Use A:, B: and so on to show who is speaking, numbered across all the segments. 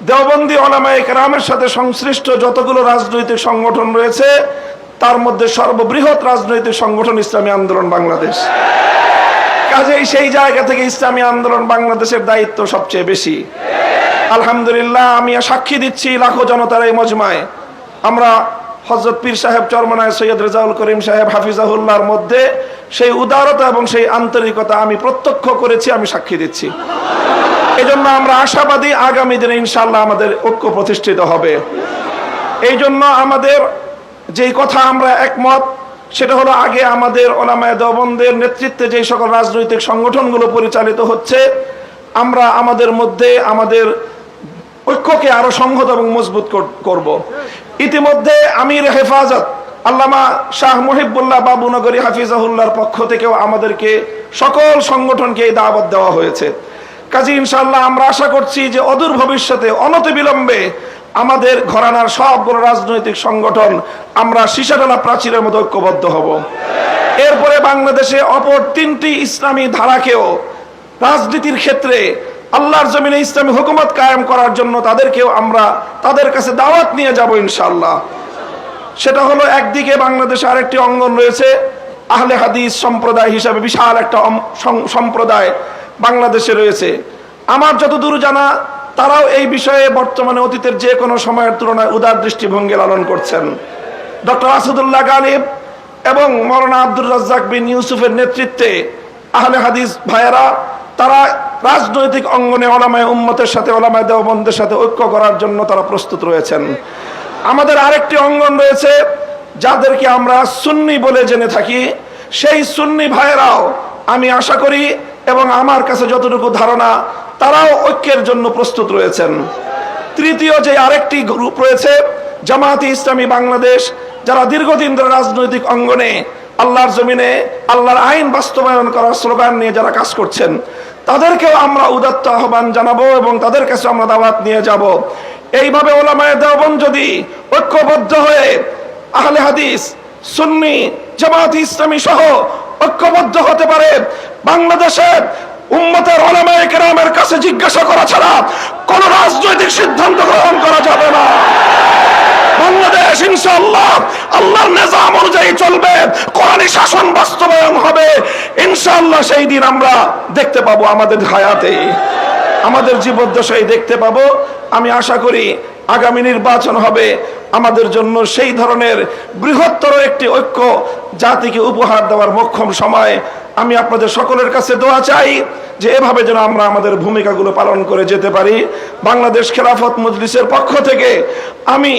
A: দেওবন্দি উলামায়ে কেরামের সাথে সংশ্লিষ্ট যতগুলো রাজনৈতিক সংগঠন রয়েছে তার মধ্যে সর্ববৃহৎ রাজনৈতিক সংগঠন ইসলামী আন্দোলন বাংলাদেশ। কাজেই সেই জায়গা থেকে ইসলামী আন্দোলন বাংলাদেশের দায়িত্ব সবচেয়ে বেশি। আলহামদুলিল্লাহ, আমি সাক্ষী দিচ্ছি লাখো জনতার এই মজমায় আমরা হযরত পীর সাহেব চরমনায় সৈয়দ রেজাউল করিম সাহেব হাফিজাহুল্লাহর মধ্যে সেই উদারতা এবং সেই আন্তরিকতা আমি প্রত্যক্ষ করেছি, আমি সাক্ষী দিচ্ছি। এই জন্য আমরা আশাবাদী আগামী দিনে ইনশাআল্লাহ আমাদের ঐক্য প্রতিষ্ঠিত হবে। এই জন্য আমাদের যেই কথা আমরা একমত সেটা হলো, আগে আমাদের উলামায়ে দেওবন্দের নেতৃত্বে যে সকল রাজনৈতিক সংগঠনগুলো পরিচালিত হচ্ছে আমরা আমাদের মধ্যে আমাদের ঐক্যকে আরো সংহত এবং মজবুত করব। ইতিমধ্যে আমির হেফাজত আল্লামা শাহ মুহিবুল্লাহ বাবুনগরী হাফিজাহুল্লাহর পক্ষ থেকেও আমাদেরকে সকল সংগঠনকে এই দাওয়াত দেওয়া হয়েছে। কাজী ইনশাআল্লাহ আমরা আশা করছি যে অদূর ভবিষ্যতে অনতিবিলম্বে আমাদের ঘরানার সবগুলো রাজনৈতিক সংগঠন আমরা সীসাডালা প্রাচীরের মতো ঐক্যবদ্ধ হব। এরপরে বাংলাদেশে অপর তিনটি ইসলামী ধারাকেও রাজনীতির ক্ষেত্রে আল্লাহর জমিনে ইসলামী হুকুমত কায়েম করার জন্য তাদেরকেও আমরা তাদের কাছে দাওয়াত নিয়ে যাব ইনশাআল্লাহ। সেটা হলো, একদিকে বাংলাদেশে আরেকটি অঙ্গন রয়েছে আহলে হাদিস সম্প্রদায় হিসাবে বিশাল একটা সম্প্রদায় বাংলাদেশে রয়েছে। আমার যতদূর জানা তারাও এই বিষয়ে বর্তমানে অতীতের যে কোনো সময়ের তুলনায় উদার দৃষ্টিভঙ্গি লালন করছেন। ডক্টর আসাদুল্লাহ গালিব এবং মৌলানা আব্দুর রাজ্জাক বিন ইউসুফের নেতৃত্বে আহলে হাদিস ভাইয়েরা তারা রাজনৈতিক অঙ্গনে উলামায়ে উম্মতের সাথে উলামায়ে দেওবন্দের সাথে ঐক্য করার জন্য তারা প্রস্তুত রয়েছেন। আমাদের আরেকটি অঙ্গন রয়েছে যাদেরকে আমরা সুন্নি বলে জেনে থাকি, সেই সুন্নি ভাইয়েরাও আমি আশা করি এবং আমার কাছে যতটুকু ধারণা তারাও ঐক্যের জন্য প্রস্তুত রয়েছেন। তৃতীয় যে আরেকটি গ্রুপ রয়েছে জামায়াতে ইসলামী বাংলাদেশ, যারা দীর্ঘদিন ধরে রাজনৈতিক অঙ্গনে আল্লাহর জমিনে আল্লাহর আইন বাস্তবায়ন করার স্লোগান নিয়ে যারা কাজ করছেন তাদেরকেও আমরা উদাত্ত আহ্বান জানাবো এবং তাদের কাছে আমরা দাওয়াত নিয়ে যাব। এইভাবে উলামায়ে দেওবন্দ যদি ঐক্যবদ্ধ হয়ে আহলে হাদিস সুন্নি জামায়াতে ইসলামী সহ ঐক্যবদ্ধ হতে পারে, বাংলাদেশের উম্মতের উলামায়ে কেরামের কাছে জিজ্ঞাসা করা ছাড়া কোন রাজনৈতিক সিদ্ধান্ত গ্রহণ করা যাবে না। বাংলাদেশ ইনশাআল্লাহ আল্লাহর নিজাম অনুযায়ী চলবে, কোরআনী শাসন বাস্তবায়ন হবে ইনশাআল্লাহ। সেই দিন আমরা দেখতে পাবো, আমাদের হায়াতে আমাদের জীবদ্দশায় দেখতে পাবো। আমি আশা করি আগামী নির্বাচন হবে আমাদের জন্য সেই ধরনের বৃহত্তর একটি ঐক্য জাতিকে উপহার দেওয়ার মোক্ষম সময়। আমি আপনাদের সকলের কাছে দোয়া চাই যে এভাবে যেন আমরা আমাদের ভূমিকাগুলো পালন করে যেতে পারি। বাংলাদেশ খেলাফত মজলিসের পক্ষ থেকে আমি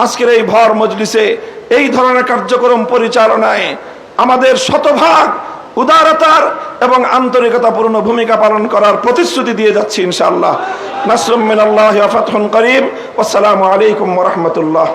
A: আজকের এই ভর মজলিসে এই ধরনের কার্যক্রম পরিচালনায় আমাদের শতভাগ উদারতার এবং আন্তরিকতাপূর্ণ ভূমিকা পালন করার প্রতিশ্রুতি দিয়ে যাচ্ছি ইনশাআল্লাহ। নাসরুম মিনাল্লাহি ওয়া ফাতহুন করিম। আসসালামু আলাইকুম ওয়া রাহমাতুল্লাহ।